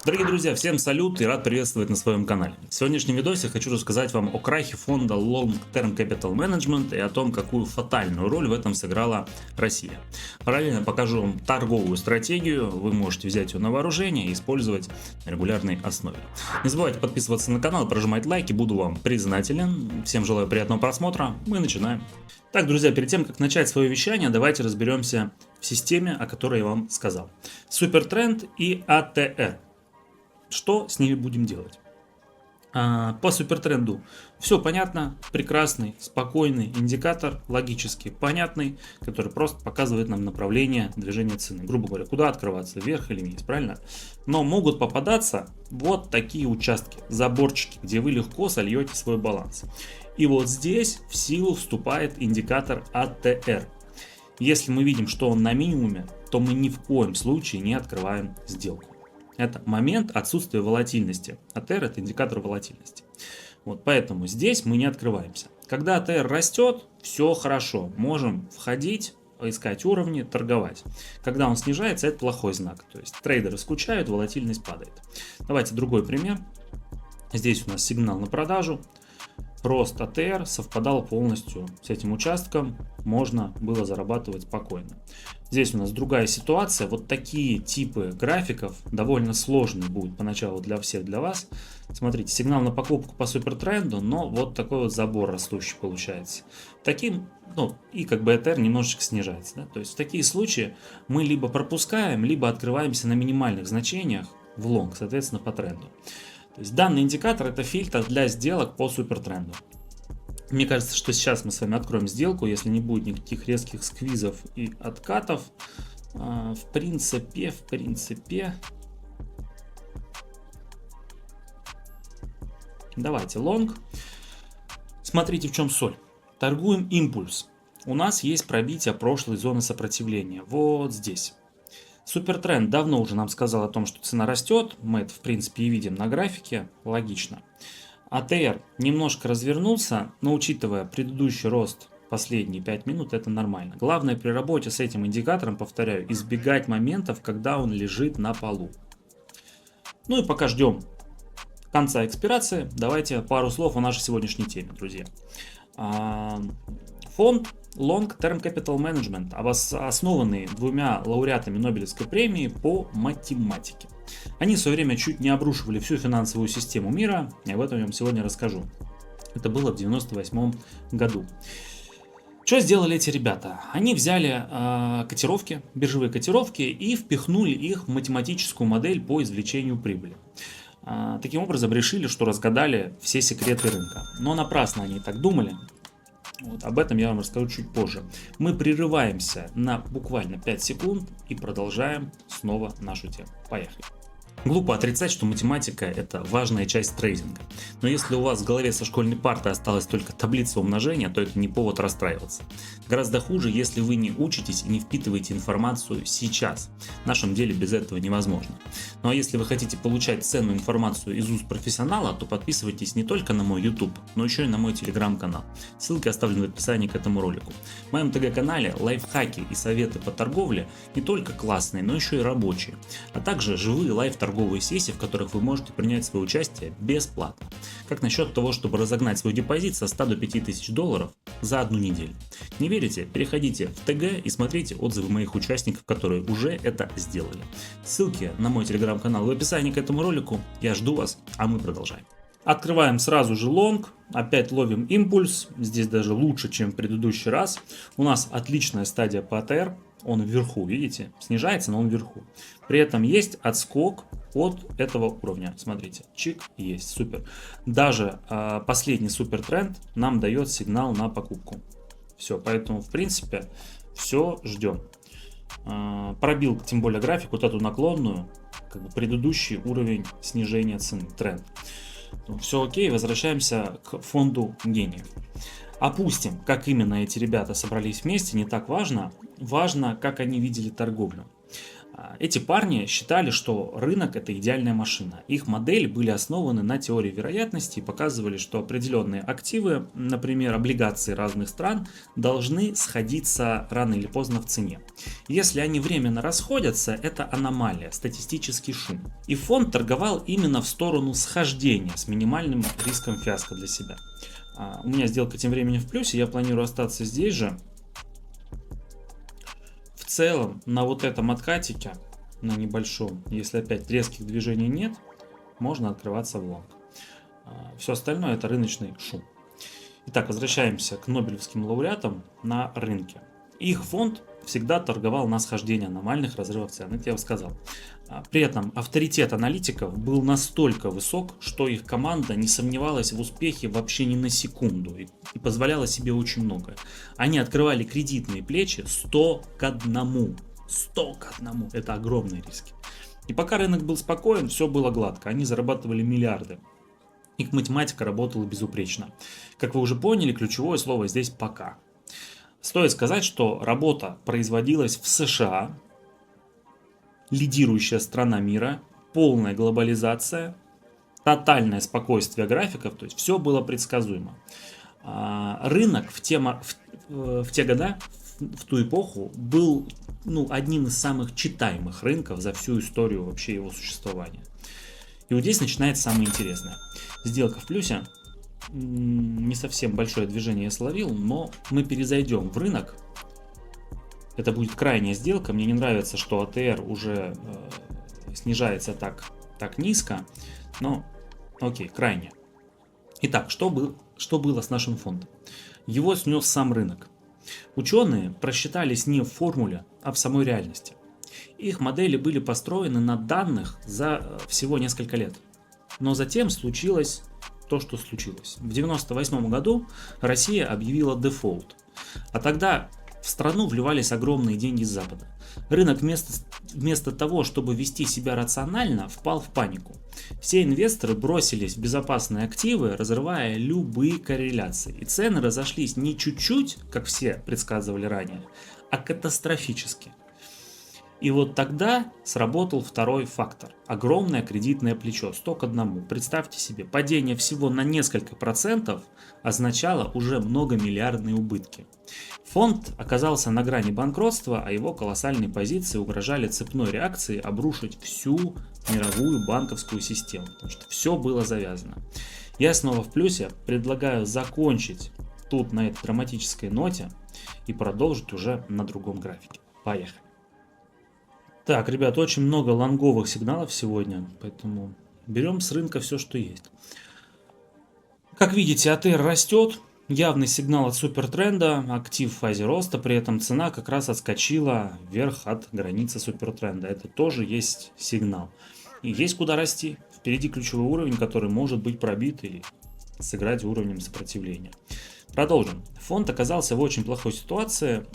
Дорогие друзья, всем салют и рад приветствовать на своем канале. В сегодняшнем видосе хочу рассказать вам о крахе фонда Long Term Capital Management и о том, какую фатальную роль в этом сыграла Россия. Параллельно покажу вам торговую стратегию, вы можете взять ее на вооружение и использовать на регулярной основе. Не забывайте подписываться на канал, прожимать лайки, буду вам признателен. Всем желаю приятного просмотра, мы начинаем. Так, друзья, перед тем, как начать свое вещание, давайте разберемся в системе, о которой я вам сказал. Супертренд и ATR. Что с ними будем делать? По супертренду все понятно, прекрасный, спокойный индикатор, логически понятный, который просто показывает нам направление движения цены. Грубо говоря, куда открываться, вверх или вниз, правильно? Но могут попадаться вот такие участки, заборчики, где вы легко сольете свой баланс. И вот здесь в силу вступает индикатор ATR. Если мы видим, что он на минимуме, то мы ни в коем случае не открываем сделку. Это момент отсутствия волатильности. ATR это индикатор волатильности. Вот, поэтому здесь мы не открываемся. Когда ATR растет, все хорошо. Можем входить, искать уровни, торговать. Когда он снижается, это плохой знак. То есть трейдеры скучают, волатильность падает. Давайте другой пример. Здесь у нас сигнал на продажу. Рост ATR совпадал полностью с этим участком, можно было зарабатывать спокойно. Здесь у нас другая ситуация, вот такие типы графиков довольно сложные будут поначалу для всех, для вас. Смотрите, сигнал на покупку по супертренду, но вот такой вот забор растущий получается. Таким, и как бы ATR немножечко снижается. Да? То есть в такие случаи мы либо пропускаем, либо открываемся на минимальных значениях в лонг, соответственно по тренду. То есть данный индикатор это фильтр для сделок по супертренду. Мне кажется, что сейчас мы с вами откроем сделку, если не будет никаких резких сквизов и откатов. В принципе. Давайте лонг. Смотрите, в чем соль. Торгуем импульс. У нас есть пробитие прошлой зоны сопротивления. Вот здесь. Супертренд давно уже нам сказал о том, что цена растет, мы это в принципе и видим на графике, логично. ATR немножко развернулся, но учитывая предыдущий рост последние 5 минут, это нормально. Главное при работе с этим индикатором, повторяю, избегать моментов, когда он лежит на полу. Ну и пока ждем конца экспирации, давайте пару слов о нашей сегодняшней теме, друзья. Фонд Long Term Capital Management, основанный двумя лауреатами Нобелевской премии по математике. Они в свое время чуть не обрушивали всю финансовую систему мира, и об этом я вам сегодня расскажу. Это было в 1998 году. Что сделали эти ребята? Они взяли котировки, биржевые котировки и впихнули их в математическую модель по извлечению прибыли. Таким образом решили, что разгадали все секреты рынка. Но напрасно они так думали. Вот, об этом я вам расскажу чуть позже. Мы прерываемся на буквально 5 секунд и продолжаем снова нашу тему. Поехали. Глупо отрицать, что математика это важная часть трейдинга. Но если у вас в голове со школьной парты осталась только таблица умножения, то это не повод расстраиваться. Гораздо хуже, если вы не учитесь и не впитываете информацию сейчас. В нашем деле без этого невозможно. Ну а если вы хотите получать ценную информацию из уст профессионала, то подписывайтесь не только на мой YouTube, но еще и на мой телеграм-канал. Ссылки оставлены в описании к этому ролику. В моем ТГ-канале лайфхаки и советы по торговле не только классные, но еще и рабочие, а также живые лайв-торговые сессии, в которых вы можете принять свое участие бесплатно. Как насчет того, чтобы разогнать свой депозит со 100 до 5000 долларов за одну неделю? Не верите? Переходите в ТГ и смотрите отзывы моих участников, которые уже это сделали. Ссылки на мой телеграм-канал в описании к этому ролику. Я жду вас, а мы продолжаем. Открываем сразу же лонг, опять ловим импульс, здесь даже лучше, чем в предыдущий раз. У нас отличная стадия по ATR, он вверху, видите, снижается, но он вверху. При этом есть отскок от этого уровня, смотрите, чик, есть, супер. Даже последний супертренд нам дает сигнал на покупку. Все, поэтому в принципе все ждем. Пробил, тем более график, вот эту наклонную, как бы предыдущий уровень снижения цены, тренд. Все окей, возвращаемся к фонду гениев. Опустим, как именно эти ребята собрались вместе, не так важно. Важно, как они видели торговлю. Эти парни считали, что рынок — это идеальная машина. Их модели были основаны на теории вероятности и показывали, что определенные активы, например, облигации разных стран, должны сходиться рано или поздно в цене. Если они временно расходятся, это аномалия, статистический шум. И фонд торговал именно в сторону схождения с минимальным риском фиаско для себя. У меня сделка тем временем в плюсе, я планирую остаться здесь же. В целом, на вот этом откатике, на небольшом, если опять резких движений нет, можно открываться в лонг. Все остальное — это рыночный шум. Итак, возвращаемся к нобелевским лауреатам на рынке. Их фонд всегда торговал на схождение аномальных разрывов цен, это я вам сказал. При этом авторитет аналитиков был настолько высок, что их команда не сомневалась в успехе вообще ни на секунду и позволяла себе очень многое. Они открывали кредитные плечи 100 к 1. 100 к 1. Это огромные риски. И пока рынок был спокоен, все было гладко. Они зарабатывали миллиарды. Их математика работала безупречно. Как вы уже поняли, ключевое слово здесь «пока». Стоит сказать, что работа производилась в США, лидирующая страна мира, полная глобализация, тотальное спокойствие графиков, то есть все было предсказуемо. Рынок в те года, в ту эпоху, был одним из самых читаемых рынков за всю историю вообще его существования. И вот здесь начинается самое интересное. Сделка в плюсе. Не совсем большое движение я словил, но мы перезайдем в рынок. Это будет крайняя сделка. Мне не нравится, что АТР уже снижается так низко. Но окей, крайняя. Итак, что было с нашим фондом? Его снес сам рынок. Ученые просчитались не в формуле, а в самой реальности. Их модели были построены на данных за всего несколько лет. Но затем случилось то, что случилось. В 1998 году Россия объявила дефолт. А тогда в страну вливались огромные деньги с Запада. Рынок вместо того, чтобы вести себя рационально, впал в панику. Все инвесторы бросились в безопасные активы, разрывая любые корреляции. И цены разошлись не чуть-чуть, как все предсказывали ранее, а катастрофически. И вот тогда сработал второй фактор. Огромное кредитное плечо, 100 к 1. Представьте себе, падение всего на несколько процентов означало уже многомиллиардные убытки. Фонд оказался на грани банкротства, а его колоссальные позиции угрожали цепной реакцией обрушить всю мировую банковскую систему, потому что все было завязано. Я снова в плюсе, предлагаю закончить тут на этой драматической ноте и продолжить уже на другом графике. Поехали. Так, ребят, очень много лонговых сигналов сегодня, поэтому берем с рынка все, что есть. Как видите, АТР растет, явный сигнал от супертренда, актив в фазе роста, при этом цена как раз отскочила вверх от границы супертренда. Это тоже есть сигнал. И есть куда расти. Впереди ключевой уровень, который может быть пробит или сыграть уровнем сопротивления. Продолжим. Фонд оказался в очень плохой ситуации.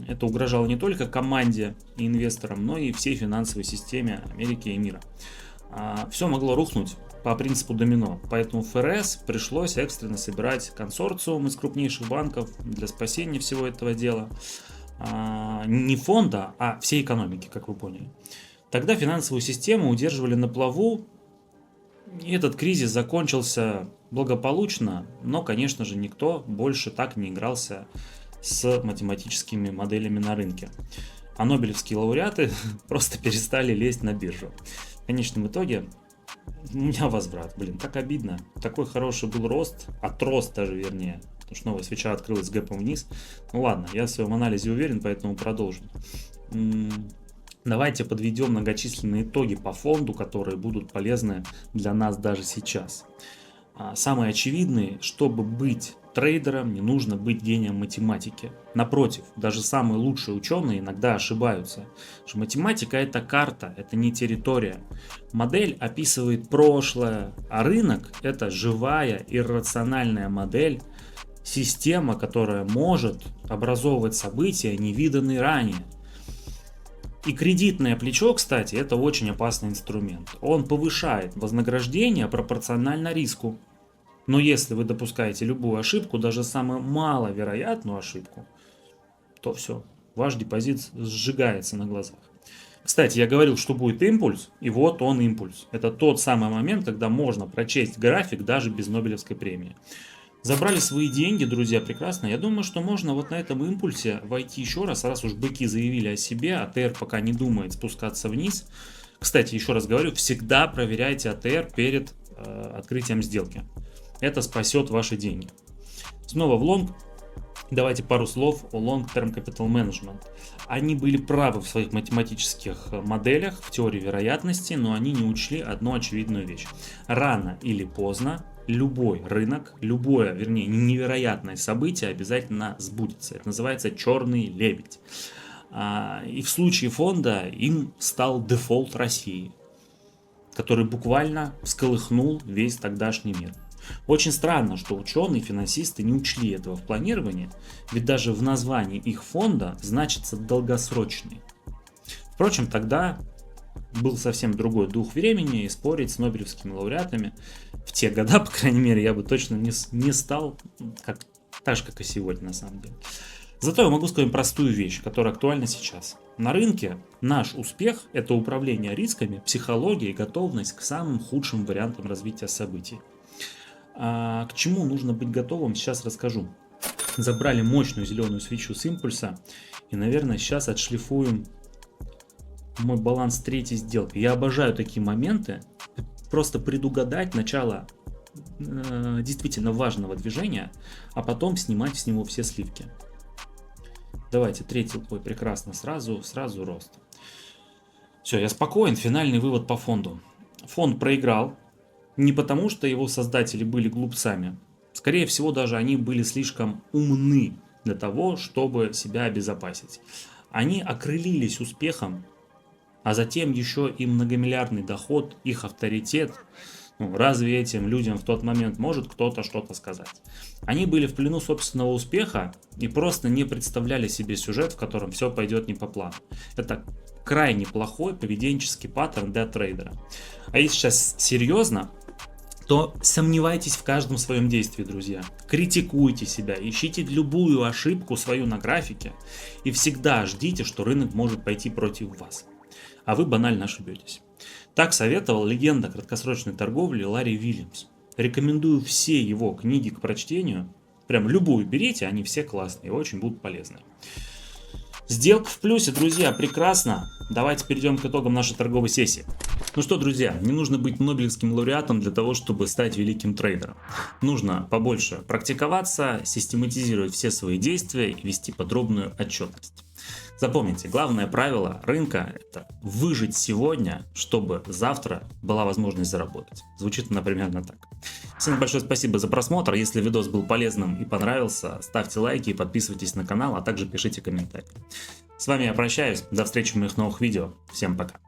Это угрожало не только команде и инвесторам, но и всей финансовой системе Америки и мира. Все могло рухнуть по принципу домино, поэтому ФРС пришлось экстренно собирать консорциум из крупнейших банков для спасения всего этого дела. Не фонда, а всей экономики, как вы поняли. Тогда финансовую систему удерживали на плаву, и этот кризис закончился благополучно, но, конечно же, никто больше так не игрался с математическими моделями на рынке. А нобелевские лауреаты просто перестали лезть на биржу. В конечном итоге у меня возврат. Блин, так обидно. Такой хороший был рост, отрост даже вернее. Потому что новая свеча открылась с гэпом вниз. Ну ладно, я в своем анализе уверен, поэтому продолжим. Давайте подведем многочисленные итоги по фонду, которые будут полезны для нас даже сейчас. Самый очевидный, чтобы быть трейдером, не нужно быть гением математики. Напротив, даже самые лучшие ученые иногда ошибаются. Что математика — это карта, это не территория. Модель описывает прошлое, а рынок — это живая иррациональная модель, система, которая может образовывать события, невиданные ранее. И кредитное плечо, кстати, это очень опасный инструмент. Он повышает вознаграждение пропорционально риску. Но если вы допускаете любую ошибку, даже самую маловероятную ошибку, то все, ваш депозит сжигается на глазах. Кстати, я говорил, что будет импульс, и вот он импульс. Это тот самый момент, когда можно прочесть график даже без Нобелевской премии. Забрали свои деньги, друзья, прекрасно. Я думаю, что можно вот на этом импульсе войти еще раз уж быки заявили о себе, АТР пока не думает спускаться вниз. Кстати, еще раз говорю, всегда проверяйте АТР перед открытием сделки. Это спасет ваши деньги. Снова в лонг. Давайте пару слов о Long Term Capital Management. Они были правы в своих математических моделях, в теории вероятности, но они не учли одну очевидную вещь. Рано или поздно любой рынок, любое, вернее, невероятное событие обязательно сбудется. Это называется черный лебедь. И в случае фонда им стал дефолт России, который буквально всколыхнул весь тогдашний мир. Очень странно, что ученые, финансисты не учли этого в планировании, ведь даже в названии их фонда значится долгосрочный. Впрочем, тогда был совсем другой дух времени, и спорить с нобелевскими лауреатами в те года, по крайней мере, я бы точно не стал, так же, как и сегодня, на самом деле. Зато я могу сказать простую вещь, которая актуальна сейчас. На рынке наш успех – это управление рисками, психология и готовность к самым худшим вариантам развития событий. К чему нужно быть готовым, сейчас расскажу. Забрали мощную зеленую свечу с импульса, и, наверное, сейчас отшлифуем мой баланс третьей сделки. Я обожаю такие моменты, просто предугадать начало действительно важного движения, а потом снимать с него все сливки. Давайте, третий, прекрасно, сразу рост. Все, я спокоен, финальный вывод по фонду. Фонд проиграл. Не потому, что его создатели были глупцами. Скорее всего, даже они были слишком умны для того, чтобы себя обезопасить. Они окрылились успехом, а затем еще и многомиллиардный доход, их авторитет. Разве этим людям в тот момент может кто-то что-то сказать? Они были в плену собственного успеха и просто не представляли себе сюжет, в котором все пойдет не по плану. Это крайне плохой поведенческий паттерн для трейдера. А если сейчас серьезно, то сомневайтесь в каждом своем действии, друзья. Критикуйте себя, ищите любую ошибку свою на графике и всегда ждите, что рынок может пойти против вас. А вы банально ошибетесь. Так советовал легенда краткосрочной торговли Ларри Вильямс. Рекомендую все его книги к прочтению. Прям любую берите, они все классные и очень будут полезны. Сделка в плюсе, друзья, прекрасно. Давайте перейдем к итогам нашей торговой сессии. Ну что, друзья, не нужно быть нобелевским лауреатом для того, чтобы стать великим трейдером. Нужно побольше практиковаться, систематизировать все свои действия и вести подробную отчетность. Запомните, главное правило рынка – это выжить сегодня, чтобы завтра была возможность заработать. Звучит, например, так. Всем большое спасибо за просмотр. Если видос был полезным и понравился, ставьте лайки и подписывайтесь на канал, а также пишите комментарии. С вами я прощаюсь. До встречи в моих новых видео. Всем пока.